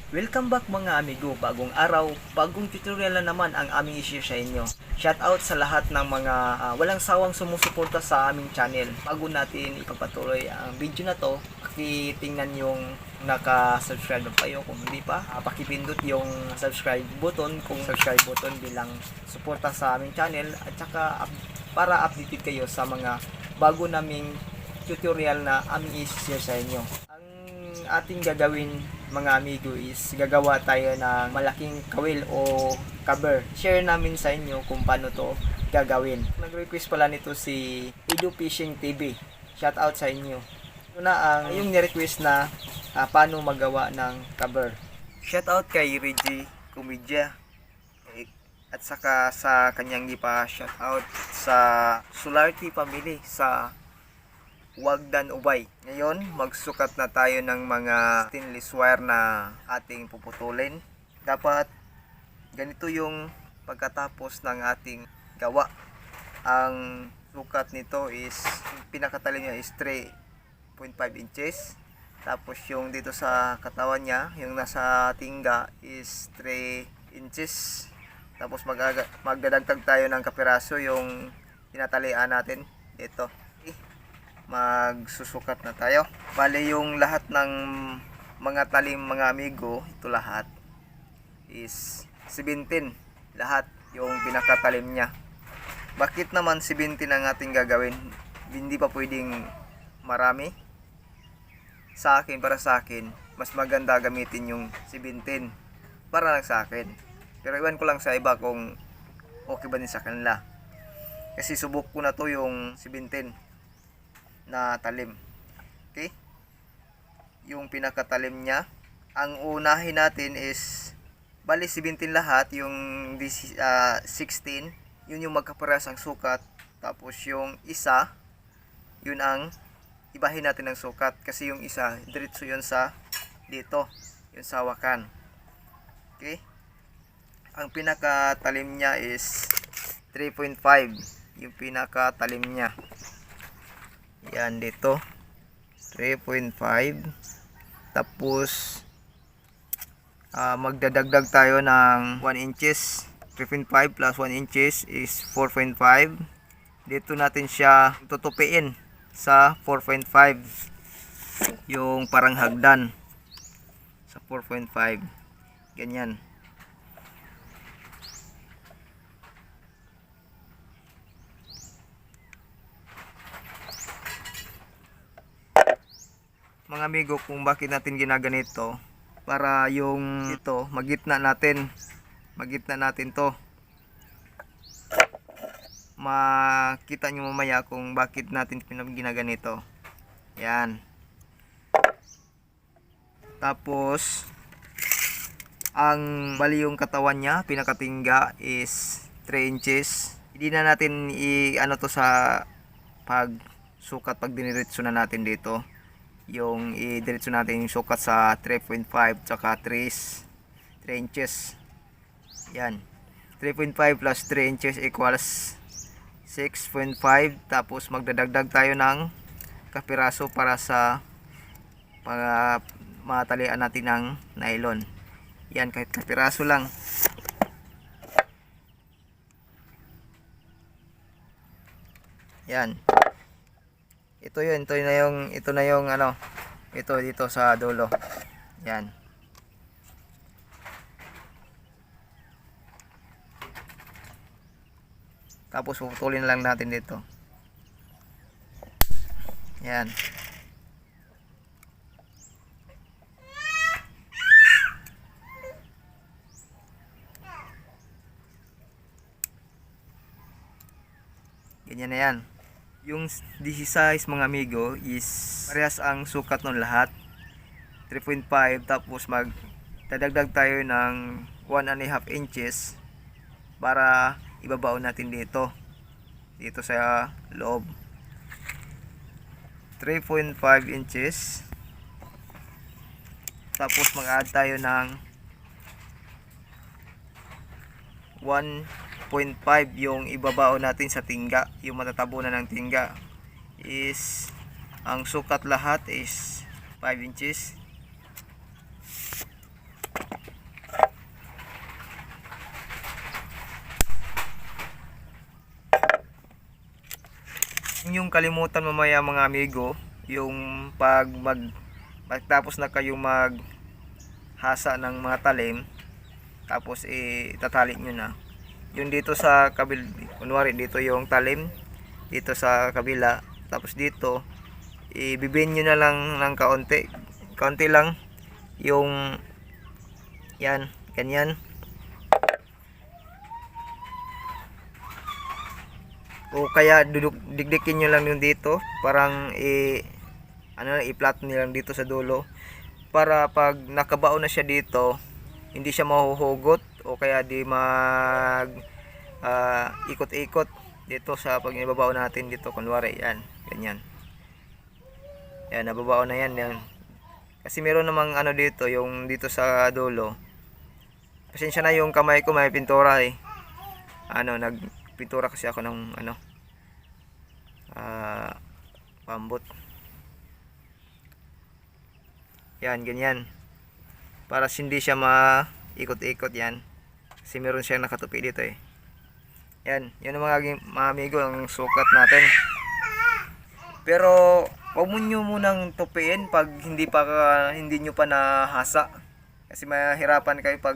Welcome back mga amigo, bagong araw, bagong tutorial na naman ang aming i-share sa inyo. Shoutout sa lahat ng mga walang sawang sumusuporta sa aming channel. Bago natin ipagpatuloy ang video na to, pakitingnan yung naka-subscribe na kayo. Kung hindi pa, pakipindot yung subscribe button kung subscribe button bilang suporta sa aming channel at saka para updated kayo sa mga bago naming tutorial na aming i-share sa inyo. Ang ating gagawin mga amigo is gagawa tayo ng malaking kawil o cover. Share namin sa inyo kung paano to gagawin. Nag-request pala nito si Edu Fishing TV. Shout out sa inyo. Ito na ang yung ni-request na paano magawa ng cover. Shout out kay Reggie Comedya. At saka sa kanyang gipa shout out sa Solarity family sa Wagdan Ubay. Ngayon, magsukat na tayo ng mga stainless wire na ating puputulin. Dapat ganito yung pagkatapos ng ating gawa. Ang sukat nito is, pinakatalim niya is 3.5 inches. Tapos yung dito sa katawan niya, yung nasa tingga is 3 inches. Tapos magdadagdag tayo ng kapiraso yung tinatalian natin dito. Magsusukat na tayo. Bale yung lahat ng mga talim mga amigo, ito lahat is 17. Lahat yung pinakatalim niya. Bakit naman 17 ang ating gagawin? Hindi pa pwedeng marami. Para sa akin, mas maganda gamitin yung 17 para lang sa akin. Pero iwan ko lang sa iba kung okay ba din sa kanila. Kasi subok ko na to yung 17 na talim. Okay? Yung pinakatalim niya. Ang unahin natin is bali 17 lahat, yung 16, yun yung magkaparas ang sukat. Tapos yung isa, yun ang ibahin natin ng sukat kasi yung isa diretso yun sa dito, yun sa hawakan. Okay? Ang pinakatalim niya is 3.5, yung pinakatalim niya. Yan dito 3.5. Tapos magdadagdag tayo ng 1 inches. 3.5 plus 1 inches is 4.5. Dito natin siya tutupiin sa 4.5, yung parang hagdan sa 4.5, ganyan. Mga amigo, kung bakit natin ginaganito, para yung ito magitna natin to. Makita nyo mamaya kung bakit natin ginaganito. Yan. Tapos ang bali yung katawan niya, pinakatingga is 3 inches. Hindi na natin ano to sa pagsukat, pag diniretso na natin dito. Yung i-diretso natin yung sukat sa 3.5 tsaka 3 inches. Yan. 3.5 plus 3 inches equals 6.5. Tapos magdadagdag tayo ng kapiraso para matalian natin ng nylon. Yan, kahit kapiraso lang. Yan. Ito na yung ano, ito dito sa dulo. Yan. Tapos puputulin lang natin dito. Yan. Ganyan na yan. Yung 16 mga amigo is parehas ang sukat ng lahat, 3.5. Tapos magdadagdag tayo ng 1.5 inches para ibabaon natin dito sa loob. 3.5 inches. Tapos mag-add tayo ng 1.5 yung ibabaon natin sa tingga, yung matatabunan ng tingga is, ang sukat lahat is 5 inches. niyong kalimutan mamaya mga amigo, yung pag magtapos na kayo maghasa ng mga talim, tapos itatali nyo na. Yung dito sa kunwari dito yung talim, dito sa kabila, tapos dito, ibibin nyo na lang ng kaunti lang, yung yan, ganyan. O kaya dikdikin nyo lang yung dito, parang i-flat nyo lang dito sa dulo, para pag nakabaon na siya dito, hindi siya mahuhugot, o kaya di ikot-ikot dito sa pag ibabaw natin dito, kunwari yan, ganyan. Yan, nababaw na yan. Kasi meron namang dito, yung dito sa dulo. Pasensya na yung kamay ko, may pintura nagpintura kasi ako ng pambot. Yan, ganyan. Para hindi siya maikot-ikot yan. Kasi meron siyang nakatupi dito Yan, yun ang mga amigo, ang sukat natin. Pero huwag mo nyo munang tupiin pag hindi nyo pa nahasa. Kasi mahirapan kayo pag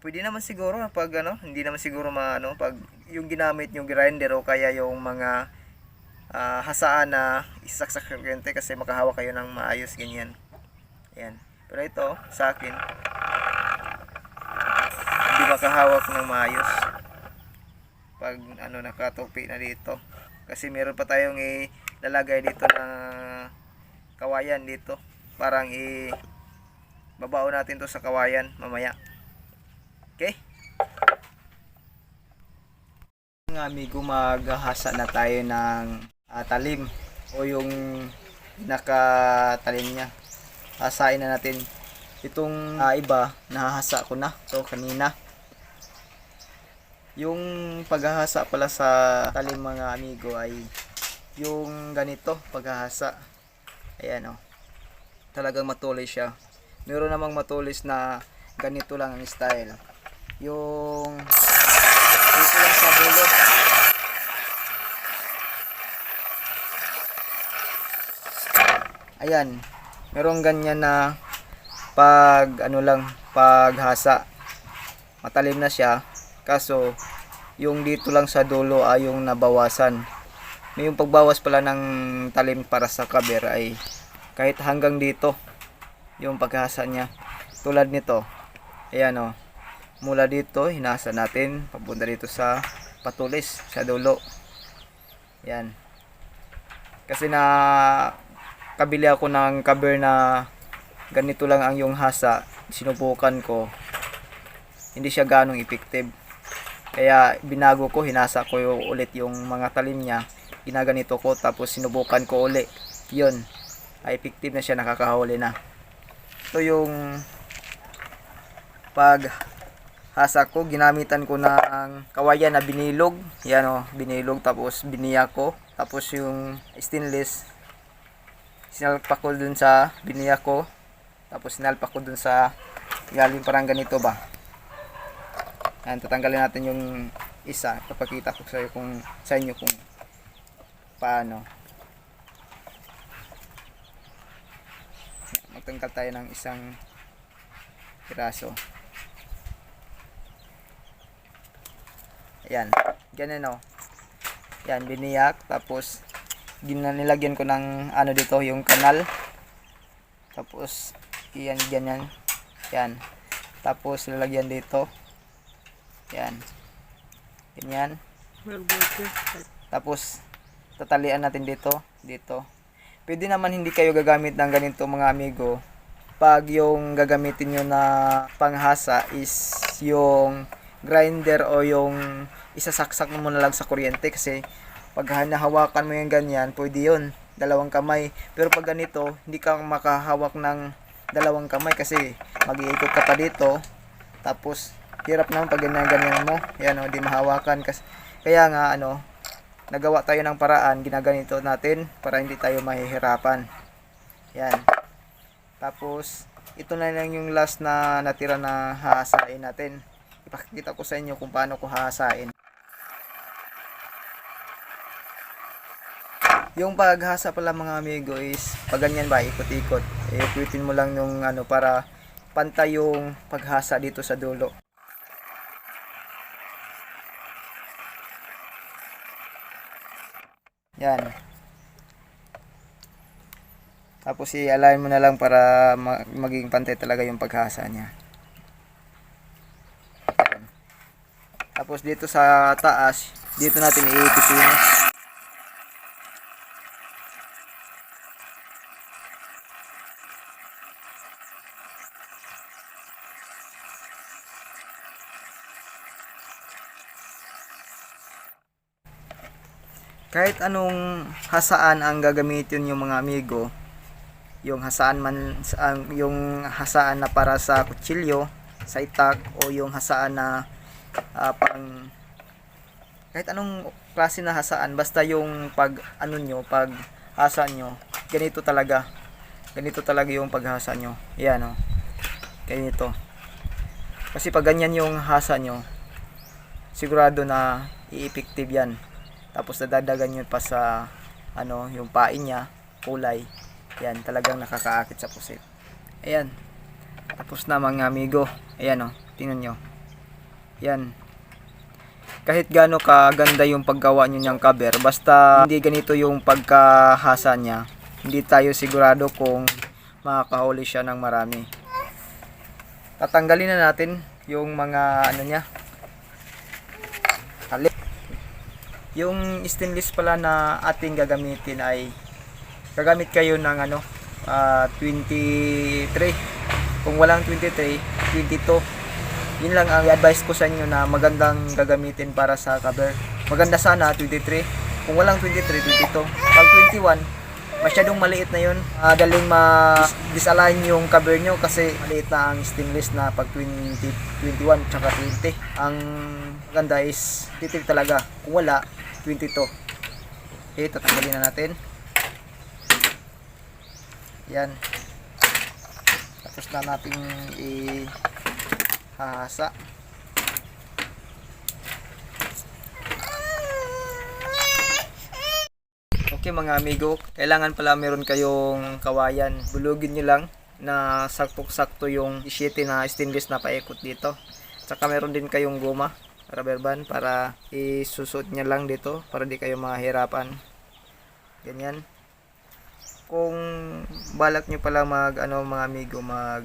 pwede naman siguro pag hindi naman siguro pag yung ginamit yung grinder o kaya yung mga hasaan na isaksak sa kuryente, kasi makahawak kayo ng maayos, ganyan. Ayan. Pero ito sa akin hindi makahawak ng maayos pag nakatupi na dito, kasi meron pa tayong ilalagay dito na kawayan dito, parang babao natin to sa kawayan mamaya. Okay, mga amigo, maghahasa na tayo ng talim o yung nakatalim niya. Hasain na natin itong iba, nahahasa ko na to kanina. Yung paghahasa pala sa talim mga amigo ay yung ganito paghahasa. Ayan talagang matulis siya. Meron namang matulis na ganito lang ang style, yung dito lang sa dulo. Ayan, merong ganyan na paghasa, matalim na siya, kaso yung dito lang sa dulo ay yung nabawasan. May yung pagbawas pala ng talim para sa cover ay kahit hanggang dito yung paghasa niya, tulad nito. Ayan mula dito hinasa natin papunta dito sa patulis sa dulo. Yan, kasi kabili ako ng cover na ganito lang ang yung hasa, sinubukan ko, hindi siya ganong effective, kaya binago ko, hinasa ko ulit yung mga talim niya, ginaganito ko, tapos sinubukan ko ulit, yun ay effective na siya, nakakahuli na. Ito yung paghasa ko, ginamitan ko ng kawayan na binilog. Yan binilog, tapos biniyak ko, tapos yung stainless sinalpak ko dun sa biniyak ko, tapos sinalpak ko dun sa galing, parang ganito ba. Yan, tatanggalin natin yung isa, papakita ko sa inyo kung paano. Magtanggal tayo ng isang piraso. Ayan, ganyan yan, biniyak, tapos nilagyan ko ng dito, yung kanal, tapos yan, ganyan, yan, tapos lalagyan dito, yan, ganyan, tapos tatalian natin dito. Pwede naman hindi kayo gagamit ng ganito mga amigo, pag yung gagamitin nyo na panghasa is yung grinder o yung isasaksak mo na lang sa kuryente, kasi pag nahawakan mo yung ganyan, pwede yun, dalawang kamay. Pero pag ganito, hindi ka makahawak ng dalawang kamay, kasi mag-iikot ka pa dito, tapos hirap naman pag ganyan mo, yan hindi mahawakan. Kaya nga nagawa tayo ng paraan, ginaganito natin para hindi tayo mahihirapan. Yan, tapos ito na lang yung last na natira na hahasain natin. Ipakita ko sa inyo kung paano ko hahasain. Yung paghasa pala mga amigo is pag ganyan ba, ikot-ikot. Ikwitin mo lang yung ano para pantay yung paghasa dito sa dulo. Yan. Tapos i-align mo na lang para maging pantay talaga yung paghasa niya. Yan. Tapos dito sa taas, dito natin iipitin. Kahit anong hasaan ang gagamitin yung mga amigo, yung hasaan man yung hasaan na para sa kutsilyo, sa itak, o yung hasaan na pang kahit anong klase na hasaan, basta yung pag ano nyo, pag hasa nyo, ganito talaga yung paghasa nyo. Yan o, ganito. Kasi pag ganyan yung hasa nyo, sigurado na i-effective yan. Tapos nadadagan nyo pa sa ano, yung pain niya, kulay. Yan, talagang nakakaakit sa pusit. Ayan. Tapos na mga amigo. Ayan o, tingnan nyo. Yan. Kahit gaano kaganda yung paggawa nyo niyang cover, basta hindi ganito yung pagkahasa niya, hindi tayo sigurado kung makakahuli siya ng marami. Tatanggalin na natin yung mga ano niya. Yung stainless pala na ating gagamitin ay gagamit kayo ng ano 23. Kung walang 23, 22. Yun lang ang advice ko sa inyo na magandang gagamitin para sa cover. Maganda sana 23. Kung walang 23, 22. Pag 21, masyadong maliit na yun. Daling ma-disalign yung cover nyo kasi maliit na ang stainless na pag 20, 21 tsaka 20. Ang maganda is titig talaga. Kung wala, 22. Okay, tatanggalin na natin. Yan. Tapos na natin ihahasa. Okay mga amigo, kailangan pala meron kayong kawayan. Bulugin nyo lang na saktong-sakto yung 17 na stainless na paikot dito. Saka meron din kayong goma, rubber band, para isusot nya lang dito para di kayo mahirapan. Ganyan. Kung balak nyo pala mga amigo, mag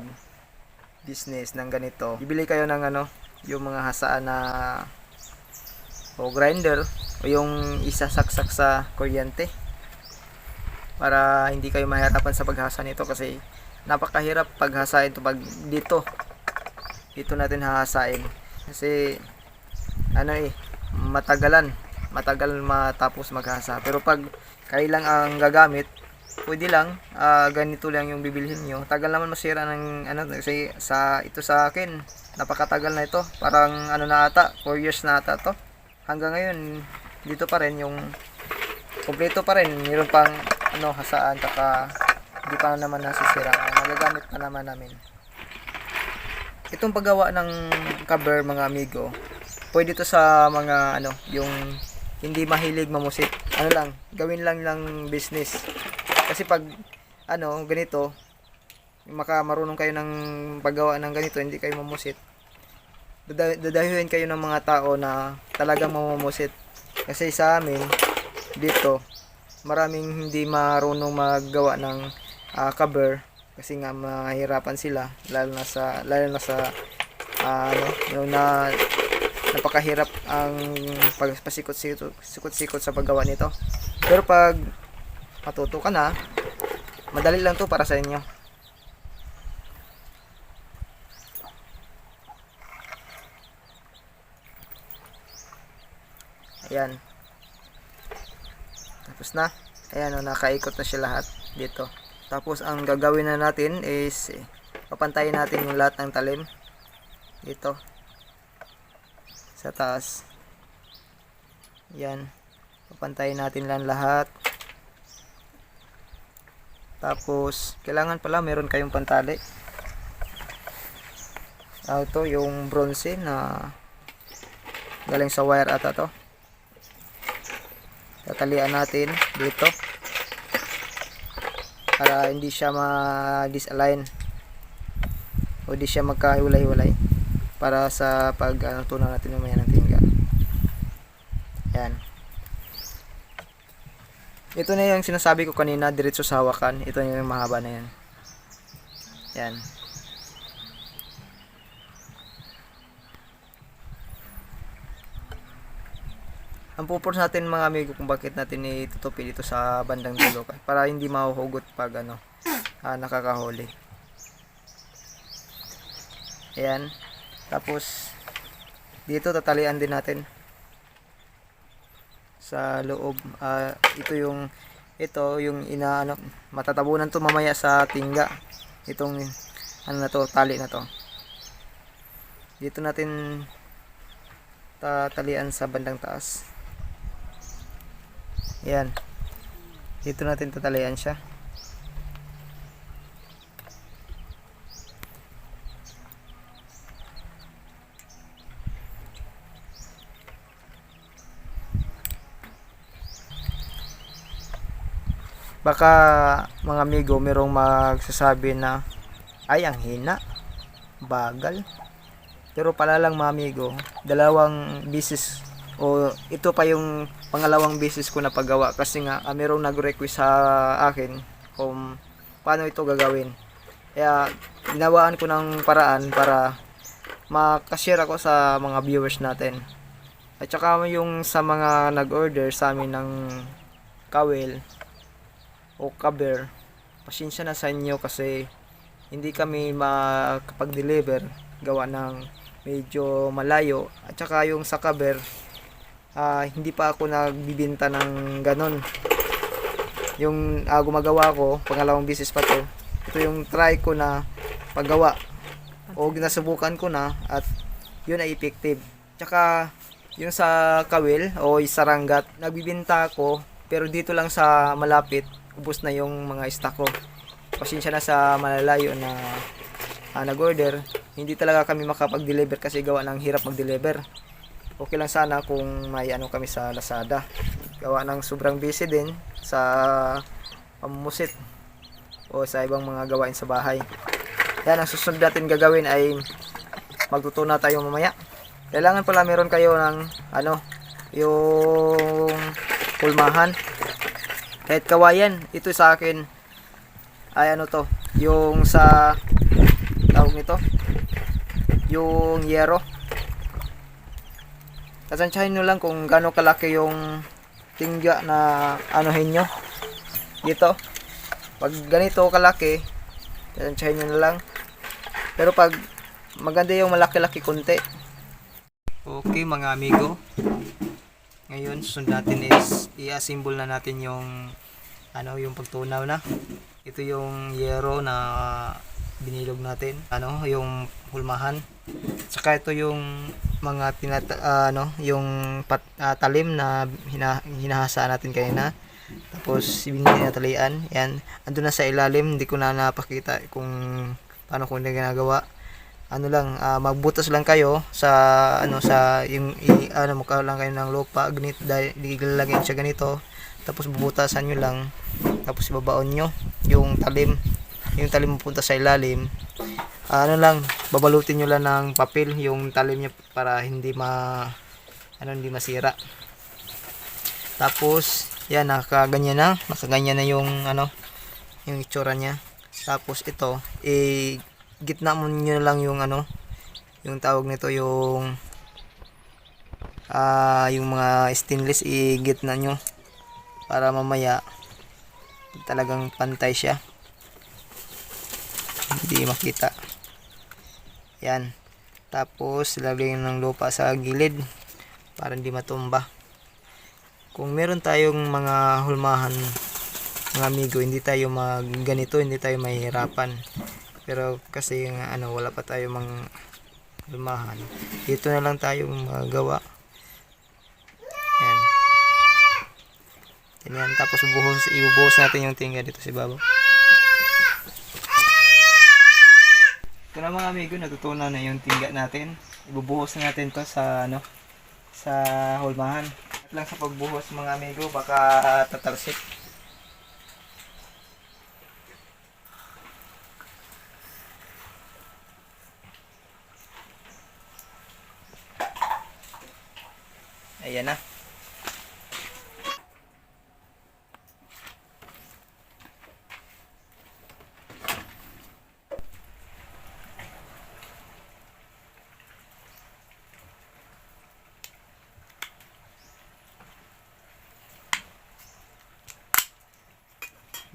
business ng ganito, bibili kayo ng yung mga hasaan na o grinder o yung isasaksak sa kuryente para hindi kayo mahirapan sa paghasa nito, kasi napakahirap paghasain ito pag dito natin hahasain, kasi matagal matapos maghasa. Pero pag kayo lang ang gagamit, pwede lang ganito lang yung bibilhin nyo. Tagal naman masira ng kasi ito sa akin napakatagal na ito, parang na ata 4 years na ata to. Hanggang ngayon dito pa rin, yung kompleto pa rin, mayroon pang hasaan, taka hindi pa naman nasisira, magagamit pa naman namin. Itong paggawa ng cover mga amigo, pwede to sa mga yung hindi mahilig mamusit. Gawin lang business. Kasi pag ganito, marunong kayo ng paggawa ng ganito, hindi kayo mamusit, dadahuin kayo ng mga tao na talagang mamumusit. Kasi sa amin dito, maraming hindi marunong maggawa ng cover kasi nga mahirapan sila, lalo na sa napakahirap ang pasikot-sikot sa paggawa nito. Pero pag matuto ka na, madali lang to para sa inyo. Ayan. Tapos na. Ayan, nakaikot na siya lahat dito. Tapos ang gagawin na natin is papantayin natin yung lahat ng talim dito sa taas. Yan. Papantayin natin lang lahat. Tapos kailangan pala meron kayong pantali. Ito yung bronze na galing sa wire ata to. Tatalian natin dito. para hindi siya ma-disalign o di siya magkahiwalay-hiwalay para sa pag tunaw natin mamaya ng tingga. Yan. Ito na yung sinasabi ko kanina, diretso sa hawakan. Ito na yung mahaba na yan. Yan. Ang purpose natin mga amigo kung bakit natin itutupi dito sa bandang dulo para hindi mahuhugot pag nakakahuli. Ayan. Tapos dito tatalian din natin sa loob. Ito yung matatabunan to mamaya sa tingga. Itong na to, tali na to. Dito natin tatalian sa bandang taas. Ayan. Dito natin tatalian siya. Baka mga amigo merong magsasabi na ay ang hina, bagal. Pero pala lang mga amigo, dalawang bisis o ito pa yung pangalawang beses ko na paggawa kasi nga merong nag-request sa akin kung paano ito gagawin. Kaya ginawaan ko ng paraan para makashare ako sa mga viewers natin. At saka yung sa mga nag-order sa amin ng kawil o cover, pasensya na sa inyo kasi hindi kami makapag-deliver gawa ng medyo malayo. At saka yung sa cover, hindi pa ako nagbibinta ng ganon. Yung gumagawa ko, pangalawang beses pa to. Ito yung try ko na paggawa o ginasubukan ko na at yun ay effective. Tsaka yung sa kawil o sa ranggat, nagbibinta ako pero dito lang sa malapit, ubos na yung mga stock ko. Pasensya na sa malalayo na nag-order. Hindi talaga kami makapag-deliver kasi gawa ng hirap mag-deliver. Okay lang sana kung may kami sa Lazada. Gawa ng sobrang busy din sa pamumusit o sa ibang mga gawain sa bahay. Yan, ang susunod natin gagawin ay magtutuna tayo mamaya. Kailangan pala meron kayo ng yung pulmahan. Kahit kawayan, ito sa akin ay yung sa tawag nito, yung yero. Tansyahin nyo lang kung gaano kalaki yung tingga na anuhin nyo dito. Pag ganito kalaki, tansyahin nyo na lang. Pero pag maganda yung malaki-laki konti. Okay mga amigo, ngayon sunod natin is i-assemble na natin yung yung pagtunaw na. Ito yung yero na binilog natin, yung hulmahan. Saka ito yung mga yung talim na hinahasa natin kanina. Tapos binatalian. Yan, andun na sa ilalim, hindi ko na napakita kung paano ko na ginagawa. Magbutas lang kayo sa yung mukha lang kayo ng lupa, ganito, ilalagay siya ganito. Tapos bubutasan nyo lang, tapos ibabaon nyo yung talim pupunta sa ilalim. Babalutin nyo lang ng papel yung talim niya para hindi masira. Tapos yan, nakaganyan na yung yung itsura niya. Tapos ito gitna mo nyo lang yung yung tawag nito, yung mga stainless, gitna nyo para mamaya talagang pantay siya, hindi makita. Yan. Tapos lagyan ng lupa sa gilid para hindi matumba. Kung meron tayong mga hulmahan mga amigo, hindi tayo ganito, hindi tayo mahihirapan. Pero kasi wala pa tayo mga hulmahan, dito na lang tayo magawa. Yan. Ganyan. Tapos ibubuhos natin yung tingga dito sa ibabaw. Ito na mga amigo, natutunan na yung tingga natin. Ibubuhos na natin to sa sa hulmahan. At lang sa pagbuhos mga amigo, baka tatalsik. Ayan na.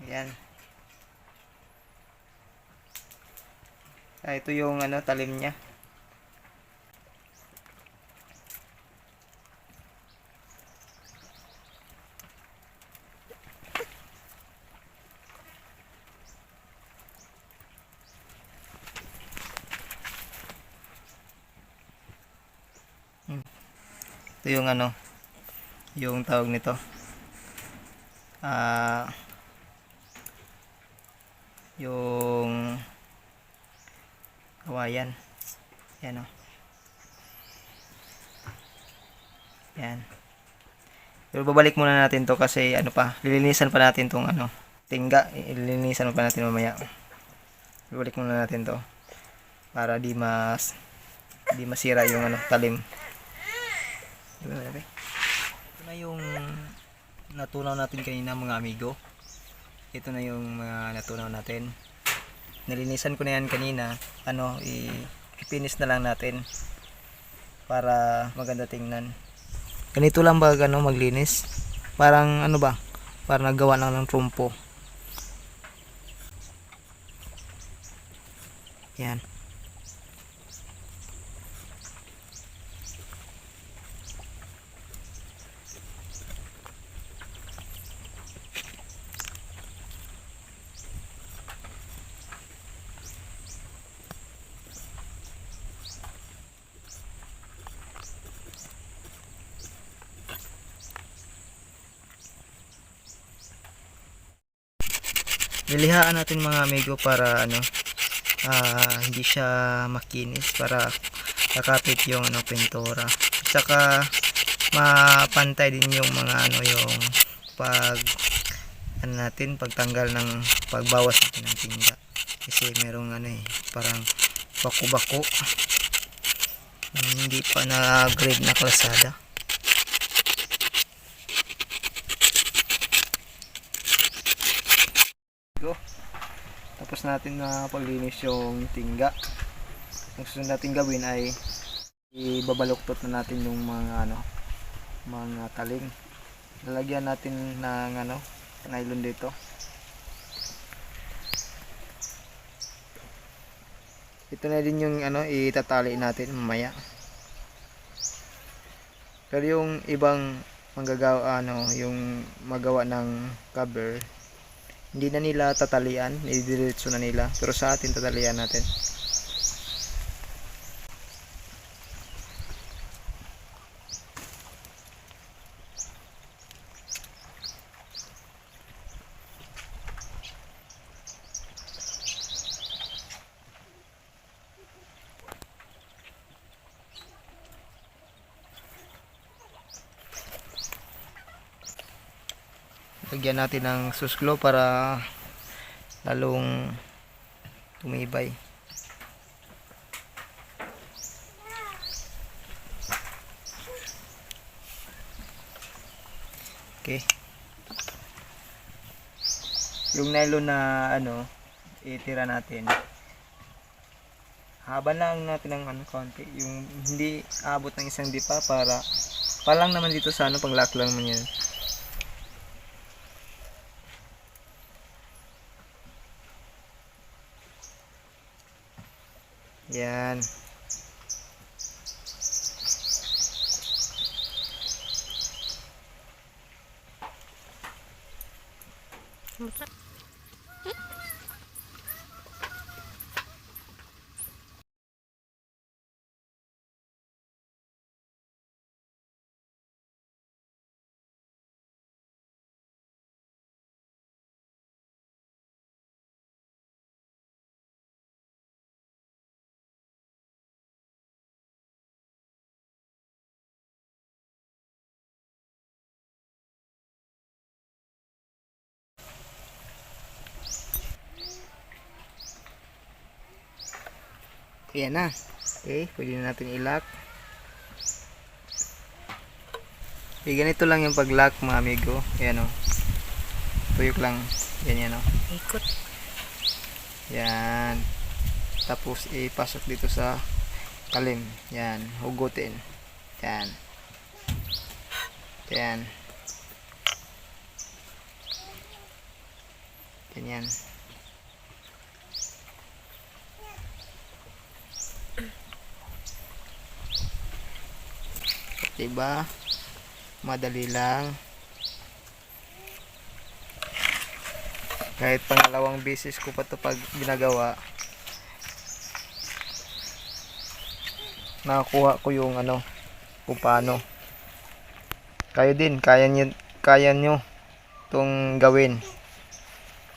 Ayan. Ito yung talim niya. Ito yung yung tawag nito. Yung kawayan. Yan o. Yan. Pero babalik muna natin to kasi lilinisan pa natin tong tingga. Lilinisan pa natin mamaya. Babalik muna natin to para di masira yung talim. Ito na yung natunaw natin kanina mga amigo. Ito na yung mga natunaw natin. Nalinisan ko na yan kanina. Ipinis na lang natin para maganda tingnan. Ganito lang ba maglinis? Parang parang nagawa lang ng trumpo. Yan. Lilihaan natin mga amigo para hindi siya makinis, para kakapit yung pintura. At saka mapantay din yung mga yung pagtanggal ng pagbawas natin ng tingga. Kasi merong parang bako-bako. Hindi pa na grade na kalsada. Tapos natin na paglinis yung tingga. Ang susunod natin gawin ay ibabaluktot na natin yung mga taling. Lalagyan natin ng nylon dito. Ito na din yung itatali natin mamaya. Pero yung ibang manggagawa yung magawa ng cover, hindi na nila tatalian, idiretso na nila. Pero sa atin tatalian natin. Lagyan natin ng susglo para lalong tumibay. Okay. Yung nylon na itira natin. Haban lang natin ng konti. Yung hindi abot ng isang dipa para lang naman dito sa panglock lang man yan. Yan. Ayan na. Okay, pwede na natin i-lock. Ganito lang yung pag-lock mga amigo. Ayan o. Tuyok lang. Ganyan o. Ikot. Yan. Tapos ipasok dito sa talim. Yan. Hugutin. Yan. Yan. Ganyan. Diba? Madali lang. Kahit pangalawang beses ko pa ito pag ginagawa, nakakuha ko yung ano, kung paano. Kayo din, kaya nyo itong gawin.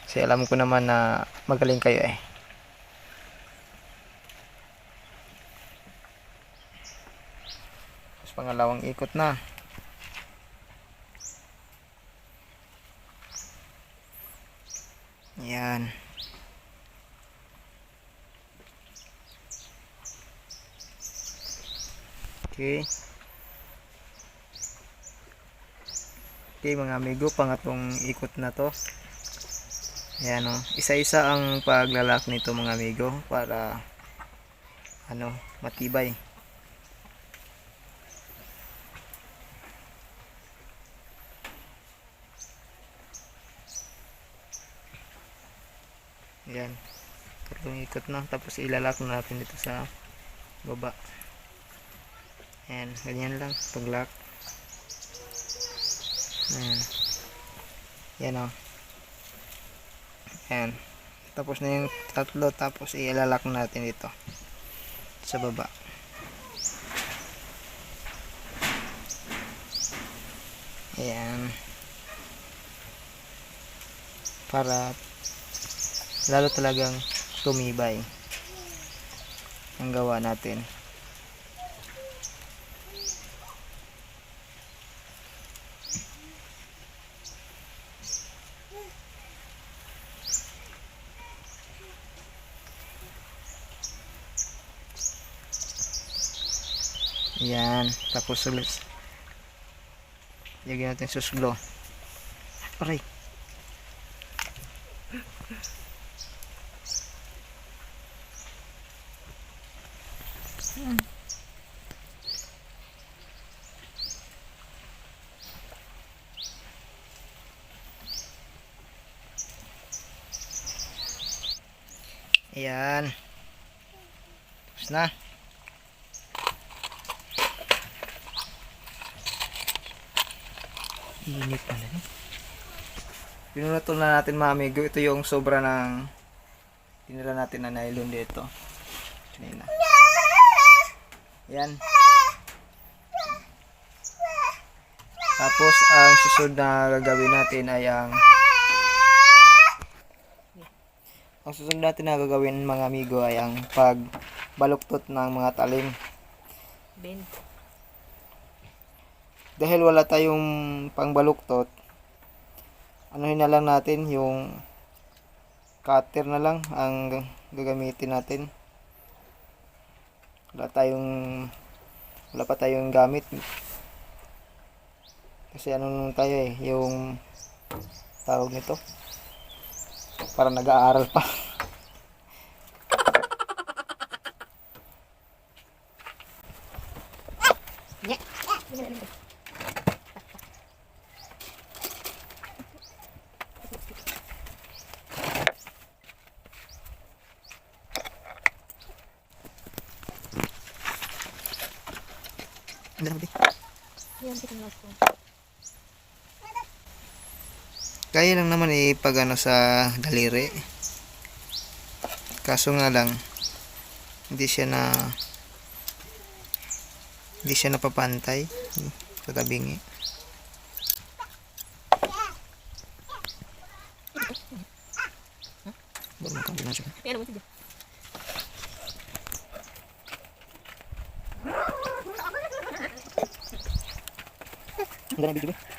Kasi alam ko naman na magaling kayo eh. Tapos pangalawang ikot na. Yan. Okay. Okay mga amigo, pangatlong ikot na to. Yan o. Isa-isa ang paglalak nito mga amigo para ano, matibay. Yan. Tatlong ikot na. Tapos ilalak na natin dito sa baba. Yan. Ganyan lang. Pag-lock. Yan. Yan o. Yan. Tapos na yung tatlo. Tapos ilalak natin dito sa baba. Ayan. Para lalo talagang tumibay ang gawa natin. Yan, tapos ulit lagyan natin susglo. Aray. Ayan. Tapos na. Init na rin. Pinunato na natin mga amigo. Ito yung sobra ng tinira natin na nylon dito. Kanina. Ayan. Tapos ang susunod na gagawin natin ay ang susunod natin na gagawin mga amigo ay ang pagbaluktot ng mga talim. Bend. Dahil wala tayong pangbaluktot, anuhin na lang natin yung cutter na lang ang gagamitin natin. Wala pa tayong gamit. Kasi ano nung tayo eh, yung tawag nito. Para nag-aaral pa. Kaya lang naman pag ano sa daliri. Kaso nga lang hindi siya napapantay sa tabingi. Ang video ba?